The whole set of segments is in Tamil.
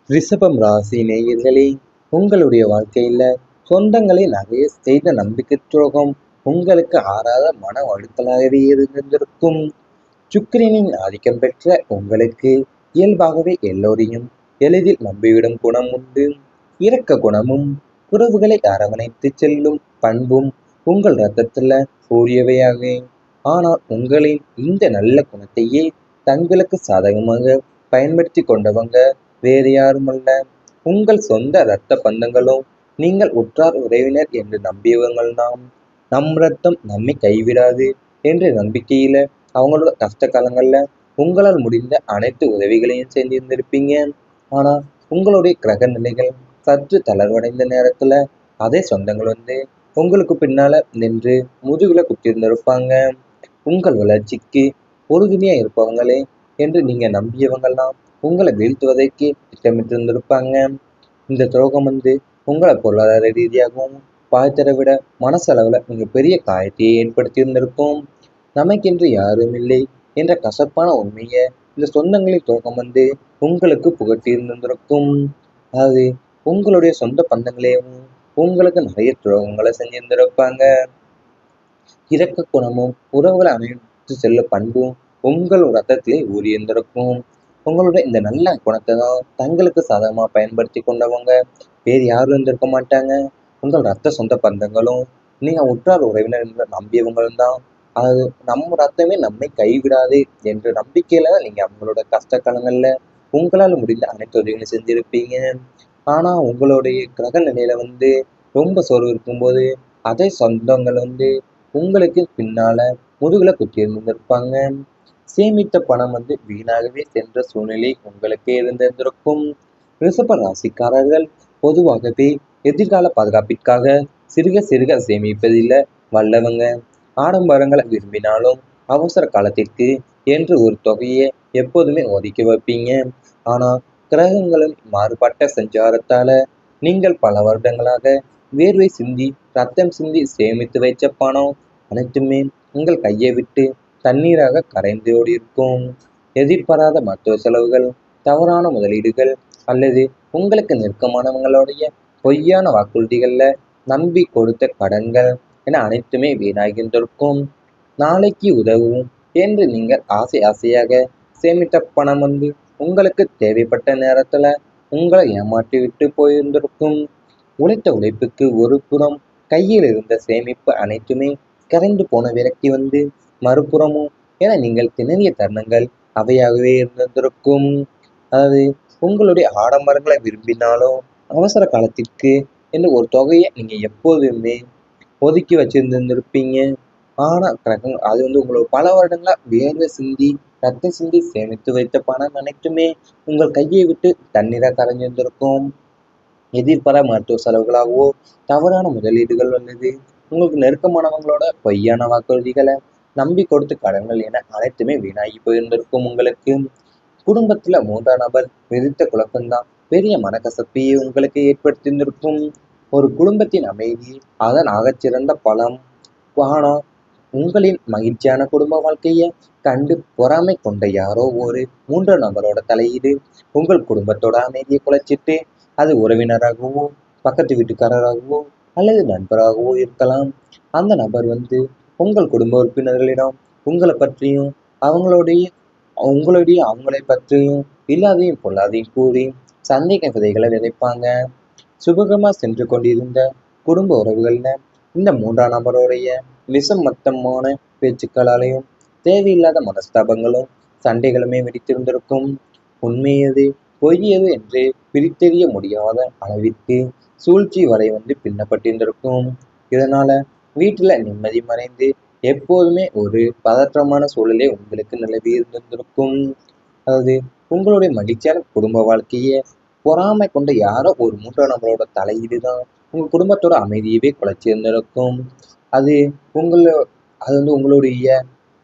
ரிஷபம் ராசி நேயர்களே, உங்களுடைய வாழ்க்கையில சொந்தங்களை நிறைய செய்த நம்பிக்கை துரோகம் உங்களுக்கு ஆறாத மன அழுத்தலாகவே இருந்திருக்கும். சுக்கிரனின் ஆதிக்கம் பெற்ற உங்களுக்கு இயல்பாகவே எல்லோரையும் எளிதில் நம்பிவிடும் குணம் உண்டு. இரக்க குணமும் உறவுகளை அரவணைத்து செல்லும் பண்பும் உங்கள் ரத்தத்துல கூறியவையாக. ஆனால் உங்களின் இந்த நல்ல குணத்தையே தங்களுக்கு சாதகமாக பயன்படுத்தி கொண்டவங்க வேறு யாருமல்ல, உங்கள் சொந்த இரத்த பந்தங்களும் நீங்கள் உற்றார் உறவினர் என்று நம்பியவங்கள் நாம். நம் ரத்தம் நம்மை கைவிடாது என்ற நம்பிக்கையில அவங்களோட கஷ்ட காலங்கள்ல உங்களால் முடிந்த அனைத்து உதவிகளையும் செஞ்சிருந்திருப்பீங்க. ஆனா உங்களுடைய கிரக நிலைகள் சற்று தளர்வடைந்த நேரத்துல அதே சொந்தங்கள் வந்து உங்களுக்கு பின்னால நின்று முதுகுல குத்திருந்திருப்பாங்க. உங்கள் வளர்ச்சிக்கு உறுதுணையா இருப்பவங்களே என்று நீங்க நம்பியவங்கெல்லாம் உங்களை வீழ்த்துவதற்கு திட்டமிட்டிருந்திருப்பாங்க. இந்த துரோகம் வந்து உங்களை பொருளாதார ரீதியாகவும் பாய்த்தரை விட மனசளவுல நீங்க பெரிய காயத்தையே ஏற்படுத்தி இருந்திருக்கும். நமக்கென்று யாரும் இல்லை என்ற கசப்பான உண்மையை இந்த சொந்தங்களின் துரோகம் வந்து உங்களுக்கு புகட்டி இருந்திருக்கும். அதாவது உங்களுடைய சொந்த பந்தங்களையும் உங்களுக்கு நிறைய துரோகங்களை செஞ்சிருந்திருப்பாங்க. இரக்க குணமும் உறவுகளை அணைத்து செல்ல பண்பும் உங்கள் ரத்தத்திலே ஊறியிருந்திருக்கும். உங்களுடைய இந்த நல்ல குணத்தை தான் தங்களுக்கு சாதகமாக பயன்படுத்தி கொண்டவங்க வேறு யாரும் இருந்திருக்க மாட்டாங்க. உங்கள் ரத்த சொந்த பந்தங்களும் நீங்கள் உற்றார் உறவினர் என்ற நம்பியவங்களும் தான். அது நம்ம ரத்தமே நம்மை கைவிடாது என்ற நம்பிக்கையில நீங்க அவங்களோட கஷ்ட காலங்கள்ல உங்களால் முடிந்த அனைத்து உதவிகளையும் செஞ்சிருப்பீங்க. ஆனா உங்களுடைய கிரக நிலையில வந்து ரொம்ப சோர்வு இருக்கும்போது அதே சொந்தங்கள் வந்து உங்களுக்கு பின்னால முதுகுல குத்தி இருந்திருப்பாங்க. சேமித்த பணம் வந்து வீணாகவே சென்ற சூழ்நிலை உங்களுக்கு இருந்திருக்கும். ரிஷப ராசிக்காரர்கள் பொதுவாகவே எதிர்கால பாதுகாப்பிற்காக சிறுக சிறுக சேமிப்பதில் வல்லவங்க. ஆடம்பரங்களை விரும்பினாலும் அவசர காலத்திற்கு என்று ஒரு தொகையை எப்போதுமே ஒதுக்கி வைப்பீங்க. ஆனா கிரகங்களின் மாறுபட்ட சஞ்சாரத்தால நீங்கள் பல வருடங்களாக வேர்வை சிந்தி ரத்தம் சிந்தி சேமித்து வைத்த பணம் அனைத்துமே உங்கள் கையை விட்டு தண்ணீராக கரைந்து ஓடியிருக்கும். எதிர்பாராத மருத்துவ செலவுகள், தவறான முதலீடுகள் அல்லது உங்களுக்கு நெருக்கமானவங்களுடைய பொய்யான வாக்குறுதிகள்ல நம்பி கொடுத்த கடன்கள் என அனைத்துமே வீணாகின்றிருக்கும். நாளைக்கு உதவும் என்று நீங்கள் ஆசை ஆசையாக சேமித்த பணம் வந்து உங்களுக்கு தேவைப்பட்ட நேரத்துல உங்களை ஏமாற்றி விட்டு போயிருந்திருக்கும். உழைத்த உழைப்புக்கு ஒரு புறம் கையில் இருந்த சேமிப்பு அனைத்துமே கரைந்து போன விரக்தி வந்து மறுபுறமும் என நீங்கள் திணறிய தருணங்கள் அவையாகவே இருந்திருக்கும். அதாவது உங்களுடைய ஆடம்பரங்களை விரும்பினாலும் அவசர காலத்திற்கு என்று ஒரு தொகையை நீங்க எப்போதுமே ஒதுக்கி வச்சிருந்திருப்பீங்க. ஆனா கிரகம் அது வந்து உங்களோட பல வருடங்களா வேர்வை சிந்தி ரத்தம் சிந்தி சேமித்து வைத்த பணம் அனைத்துமே உங்கள் கையை விட்டு தண்ணீரா கரைஞ்சிருந்திருக்கும். எதிர்பாரா மருத்துவ செலவுகளாகவோ தவறான முதலீடுகள் அல்லது உங்களுக்கு நெருக்கமானவங்களோட பொய்யான வாக்குறுதிகளை நம்பி கொடுத்த கடன்கள் என அனைத்துமே வீணாகி போயிருந்திருக்கும். உங்களுக்கு குடும்பத்துல மூன்றாம் நபர் விதித்த குழப்பம்தான் பெரிய மனக்கசப்பையே உங்களுக்கு ஏற்படுத்தியிருந்திருக்கும். ஒரு குடும்பத்தின் அமைதி அதன் ஆகச்சிறந்த பலம். ஆனா உங்களின் மகிழ்ச்சியான குடும்ப வாழ்க்கையை கண்டு பொறாமை கொண்ட யாரோ ஒரு மூன்றாம் நபரோட தலையீடு உங்கள் குடும்பத்தோட அமைதியை குலைச்சிட்டு அது உறவினராகவோ பக்கத்து வீட்டுக்காரராகவோ அல்லது நண்பராகவோ இருக்கலாம். அந்த நபர் வந்து உங்கள் குடும்ப உறுப்பினர்களிடம் உங்களை பற்றியும் அவங்களுடைய உங்களுடைய அவங்களை பற்றியும் இல்லாதையும் பொல்லாதையும் கூறி சந்தேக விதைகளை விதைப்பாங்க. சுபகமா சென்று கொண்டிருந்த குடும்ப உறவுகள்ல இந்த மூன்றாம் நபருடைய விசமத்தமான பேச்சுக்களாலையும் தேவையில்லாத மனஸ்தாபங்களும் சண்டைகளுமே வெடித்திருந்திருக்கும். உண்மையது பொய்யது என்று பிரித்தெறிய முடியாத அளவிற்கு சூழ்ச்சி வலை வந்து பின்னப்பட்டிருந்திருக்கும். இதனால வீட்டுல நிம்மதி மறைந்து எப்போதுமே ஒரு பதற்றமான சூழலே உங்களுக்கு நிலவி இருந்திருக்கும். அதாவது உங்களுடைய மகிழ்ச்சியான குடும்ப வாழ்க்கையை பொறாமை கொண்ட யாரோ ஒரு மூன்றாம் நபரோட தலையீடு தான் உங்க குடும்பத்தோட அமைதியவே குலைச்சி இருந்திருக்கும். அது உங்கள அது வந்து உங்களுடைய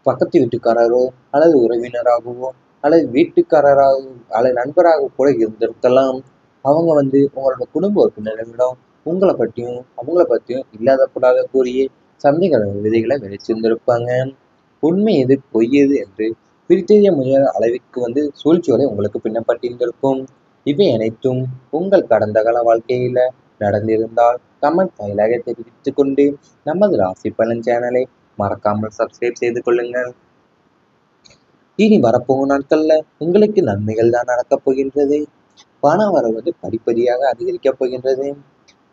பக்கத்து வீட்டுக்காரரோ அல்லது உறவினராகவோ அல்லது வீட்டுக்காரராகவோ அல்லது நண்பராக கூட இருந்திருக்கலாம். அவங்க வந்து உங்களோட குடும்ப உறுப்பினர்களிடம் உங்களை பற்றியும் அவங்கள பற்றியும் இல்லாத கூடாத கூறிய சந்தேக விதைகளை விதைச்சிருந்திருப்பாங்க. உண்மை எது பொய் எது என்று பிரித்தெறிய முடியாத அளவிற்கு வந்து சூழ்ச்சி வலை உங்களுக்கு பின்னப்பட்டிருந்திருக்கும். இவை அனைத்தும் உங்கள் கடந்த கால வாழ்க்கையில நடந்திருந்தால் கமெண்ட் வாயிலாக தெரிவித்துக் கொண்டு நமது ராசி பலன் சேனலை மறக்காமல் சப்ஸ்கிரைப் செய்து கொள்ளுங்கள். இனி வரப்போகும் நாட்கள்ல உங்களுக்கு நன்மைகள் தான் நடக்கப் போகின்றது. பண வரவு படிப்படியாக அதிகரிக்கப் போகின்றது.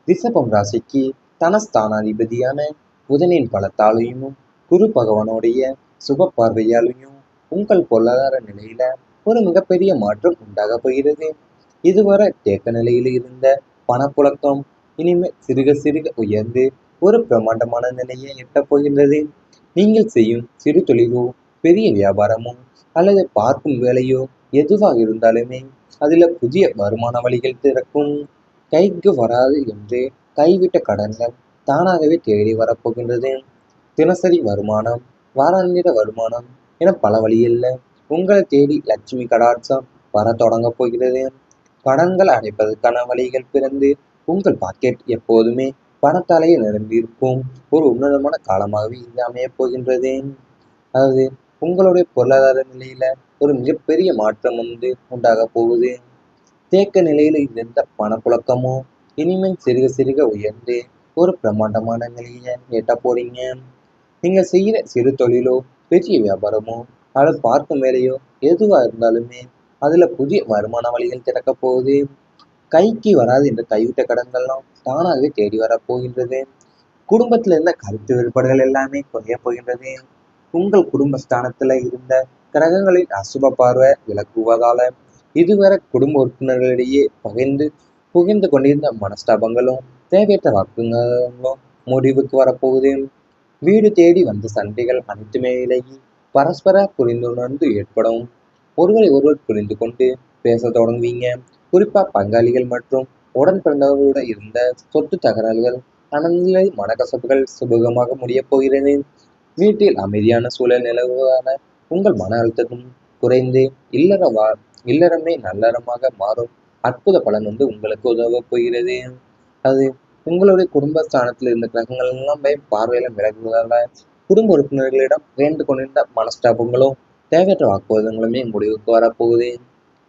ரிஷபம் ராசிக்கு தனஸ்தானாதிபதியான புதனின் பலத்தாலையும் குரு பகவானுடைய சுப பார்வையாலையும் உங்கள் பொருளாதார நிலையில ஒரு மிகப்பெரிய மாற்றம் உண்டாக போகிறது. இதுவரை தேக்க நிலையில் இருந்த பணப்புழக்கம் இனிமேல் சிறுக சிறுக உயர்ந்து ஒரு பிரம்மாண்டமான நிலையை எட்டப் போகின்றது. நீங்கள் செய்யும் சிறு தொழிலோ பெரிய வியாபாரமோ அல்லது பார்க்கும் வேலையோ எதுவாக இருந்தாலுமே அதுல புதிய வருமான வழிகள் திறக்கும். கைக்கு வராது என்று கைவிட்ட கடன்கள் தானாகவே தேடி வரப்போகின்றது. தினசரி வருமானம், வாராந்திர வருமானம் என பல வழியில் உங்களை தேடி லட்சுமி கடாட்சம் வர தொடங்க போகிறது. கடன்கள் அடைப்பதற்கான வழிகள் பிறந்து உங்கள் பாக்கெட் எப்போதுமே பணத்தாலேயே நிரம்பியிருக்கும் ஒரு உன்னதமான காலமாகவே இது அமையப் போகின்றது. அதாவது உங்களுடைய பொருளாதார நிலையில ஒரு மிகப்பெரிய மாற்றம் உண்டாக போகுது. தேக்க நிலையில இருந்த பணப்புழக்கமோ இனிமேல் சிறுக சிறுக உயர்ந்து ஒரு பிரம்மாண்டமான நிலையை எட்ட போறீங்க. நீங்க செய்யற சிறு தொழிலோ பெரிய வியாபாரமோ அல்லது பார்க்கும் வேலையோ எதுவா இருந்தாலுமே அதுல புதிய வருமான வழிகள் திறக்க போகுது. கைக்கு வராது என்ற கைவிட்ட கடன்கள்லாம் தானாகவே தேடி வரப்போகின்றது. குடும்பத்துல இருந்த கருத்து வேறுபாடுகள் எல்லாமே குறைய போகின்றது. உங்கள் குடும்பஸ்தானத்துல இருந்த கிரகங்களின் அசுப பார்வை விலகுவதால இதுவரை குடும்ப உறுப்பினர்களிடையே புகிந்து கொண்டிருந்த மனஸ்தாபங்களும் தேவையற்ற வாக்குங்களும் முடிவுக்கு வரப்போகுது. வீடு தேடி வந்த சண்டைகள் அனைத்துமே விலகி பரஸ்பர புரிந்துணர்ந்து ஏற்படும். ஒருவரை ஒருவர் புரிந்து கொண்டு பேச தொடங்குவீங்க. குறிப்பா பங்காளிகள் மற்றும் உடன் பிறந்தவர்களோட இருந்த சொத்து தகராறுகள் அனநிலை மனக்கசப்புகள் சுபகமாக முடியப் போகிறது. வீட்டில் அமைதியான சூழல் நிலவுவதால உங்கள் மன அழுத்தமும் குறைந்து இல்லறமே நல்லறமாக மாறும் அற்புத பலன் உங்களுக்கு உதவ போகிறது. அது உங்களுடைய குடும்பஸ்தானத்தில் இருந்த கிரகங்கள் எல்லாம் பார்வையில விலகுவதால குடும்ப உறுப்பினர்களிடம் வேண்டு கொண்டிருந்த மனஸ்தாபங்களும் தேவையற்ற வாக்குவாதங்களுமே முடிவுக்கு வரப்போகுது.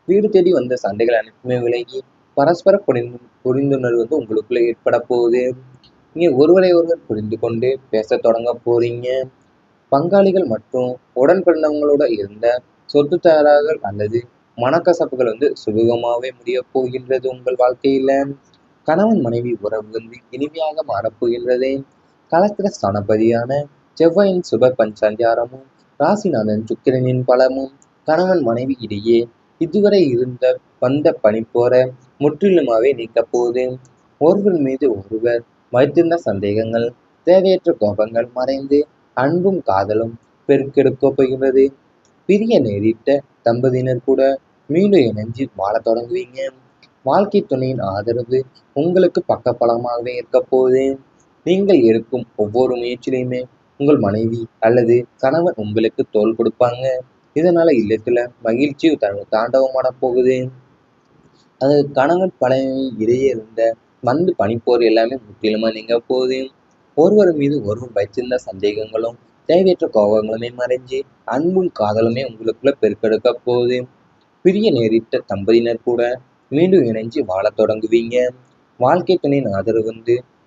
வீடு தேடி வந்த சண்டைகள் அனைத்துமே விலகி பரஸ்பர புரிந்துணர்வு உங்களுக்குள்ள ஏற்பட போகுது. நீங்க ஒருவரை ஒருவர் புரிந்து கொண்டு பேச தொடங்க போறீங்க. பங்காளிகள் மற்றும் உடன் பிறந்தவங்களோட இருந்த சொத்து தகராறுகள் அல்லது மனக்கசப்புகள் சுமூகமாவே முடிய போகின்றது. உங்கள் வாழ்க்கையில கணவன் மனைவி உறவு இனிமையாக மாறப்போகின்றது. கலத்திர ஸ்தானபதியான செவ்வாயின் சுப பஞ்சாஞ்சாரமும் ராசிநாதன் சுக்கிரனின் பலமும் கணவன் மனைவி இடையே இதுவரை இருந்த வந்த பனிப்போர முற்றிலுமாவே நீக்க போகுது. ஒருவர் மீது ஒருவர் வைத்திருந்த சந்தேகங்கள் தேவையற்ற கோபங்கள் மறைந்து அன்பும் காதலும் பெருக்கெடுக்க போகின்றது. பிரிய நேரிட்ட தம்பதியினர் கூட மீண்டும் இணைஞ்சு வாழ தொடங்குவீங்க. வாழ்க்கை துணையின் ஆதரவு உங்களுக்கு பக்கபலமாகவே இருக்க போகுது. நீங்கள் எடுக்கும் ஒவ்வொரு முயற்சியிலுமே உங்கள் மனைவி அல்லது கணவன் உங்களுக்கு தோள் கொடுப்பாங்க. இதனால இல்லத்துல மகிழ்ச்சி தாண்டவமான போகுது. அது கணவன் பழைய இடையே இருந்த பனிப்போர் எல்லாமே முற்றிலுமா நீங்க போகுது. ஒருவர் மீது ஒருவர் வைத்திருந்த சந்தேகங்களும் தேவையற்ற கோபங்களுமே மறைஞ்சு அன்பும் காதலுமே உங்களுக்குள்ள பெருக்கெடுக்க போகுது. பிரிய நேரிட்ட தம்பதியினர் கூட மீண்டும் இணைஞ்சு வாழ தொடங்குவீங்க. வாழ்க்கை துணையின் ஆதரவு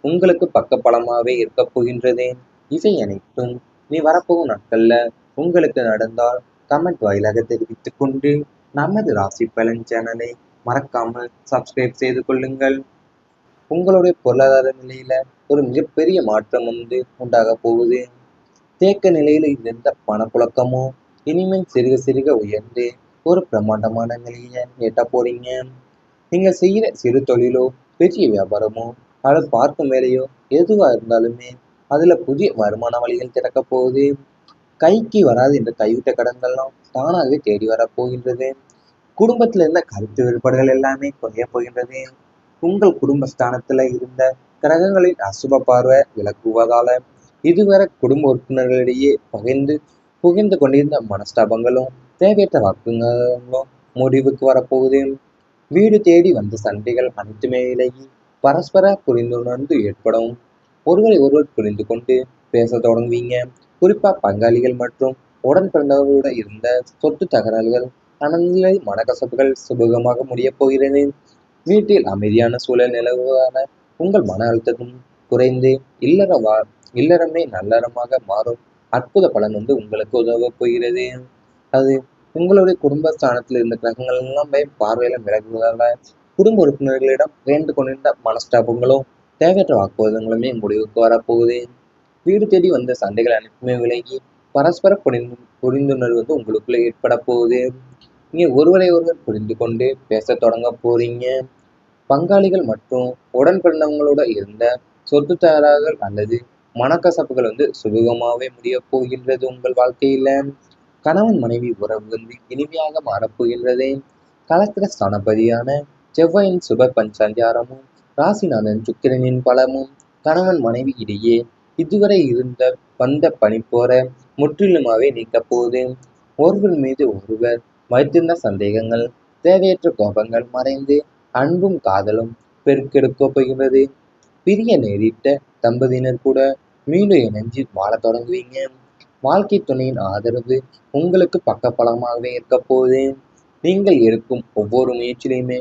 உங்களுக்கு பக்கபலமாவே இருக்க போகின்றது. இவை அனைத்தும் நீ வரப்போகும் நாட்கள்ல உங்களுக்கு நடந்தால் கமெண்ட் வாயிலாக தெரிவித்துக் கொண்டு நமது ராசி பலன் சேனலை மறக்காமல் சப்ஸ்கிரைப் செய்து கொள்ளுங்கள். உங்களுடைய பொருளாதார நிலையில ஒரு மிகப்பெரிய மாற்றம் உண்டாக போகுது. தேக்க நிலையில இருந்த பணப்புழக்கமோ இனிமேல் சிறுக சிறுக உயர்ந்து ஒரு பிரம்மாண்டமான நிலையை எட்ட போறீங்க. நீங்க செய்யற சிறு தொழிலோ பெரிய வியாபாரமோ அல்லது பார்க்கும் வேலையோ எதுவா இருந்தாலுமே அதுல புதிய வருமான வழிகள் திறக்க போகுது. கைக்கு வராது என்ற கைவிட்ட கடன்கள்லாம் தானாகவே தேடி வர போகின்றது. குடும்பத்துல இருந்த கருத்து வேறுபாடுகள் எல்லாமே குறைய போகின்றது. உங்கள் குடும்பஸ்தானத்துல இருந்த கிரகங்களின் அசுப பார்வை விலகுவதால இதுவரை குடும்ப உறுப்பினர்களிடையே புகிந்து கொண்டிருந்த மனஸ்தாபங்களும் தேவையற்ற வாக்குங்களும் முடிவுக்கு வரப்போகுது. வீடு தேடி வந்த சண்டைகள் அனைத்துமே விலகி பரஸ்பர புரிந்துணர்ந்து ஏற்படும். ஒருவரை ஒருவர் புரிந்து கொண்டு பேச தொடங்குவீங்க. குறிப்பா பங்காளிகள் மற்றும் உடன் பிறந்தவர்களோட இருந்த சொத்து தகராறுகள் மனநிலை மனக்கசப்புகள் சுபகமாக முடியப் போகிறது. வீட்டில் அமைதியான சூழல் நிலவுவதான உங்கள் மன அழுத்தமும் குறைந்து இல்லறமே நல்லறமாக மாறும் அற்புத பலன் உங்களுக்கு உதவப் போகிறது. அது உங்களுடைய குடும்பஸ்தானத்தில் இருந்த கிரகங்கள் எல்லாமே பார்வையில விலகுவதால குடும்ப உறுப்பினர்களிடம் வேண்டு கொண்டிருந்த மனஸ்தாபங்களும் தேவையற்ற வாக்குவாதங்களுமே முடிவுக்கு வரப்போகுது. வீடு தேடி வந்த சண்டைகள் அனைத்துமே விலகி பரஸ்பர புரிந்துணர்வு உங்களுக்குள்ள ஏற்பட போகுது. நீங்க ஒருவரை ஒருவர் புரிந்து கொண்டு பேச தொடங்க போறீங்க. பங்காளிகள் மற்றும் உடன் பிறந்தவங்களோட இருந்த சொத்து தகராறுகள் அல்லது மனக்கசப்புகள் சுமூகமாவே முடிய போகின்றது. உங்கள் வாழ்க்கையில கணவன் மனைவி உறவு இனிமையாக மாறப்போகின்றது. கலத்திர ஸ்தானபதியான செவ்வாயின் சுப பஞ்சாச்சாரமும் ராசிநாதன் சுக்கிரனின் பலமும் கணவன் மனைவி இடையே இதுவரை இருந்த வந்த பனி போற முற்றிலுமாவே நீக்க போகுது. ஒருவர் மீது ஒருவர் வைத்திருந்த சந்தேகங்கள் தேவையற்ற கோபங்கள் மறைந்து அன்பும் காதலும் பெருக்கெடுக்கப் போகின்றது. பிரிய நேரிட்ட தம்பதியினர் கூட மீண்டும் இணைஞ்சு வாழ தொடங்குவீங்க. வாழ்க்கை துணையின் ஆதரவு உங்களுக்கு பக்கபலமாகவே இருக்க போகுது. நீங்கள் எடுக்கும் ஒவ்வொரு முயற்சியிலுமே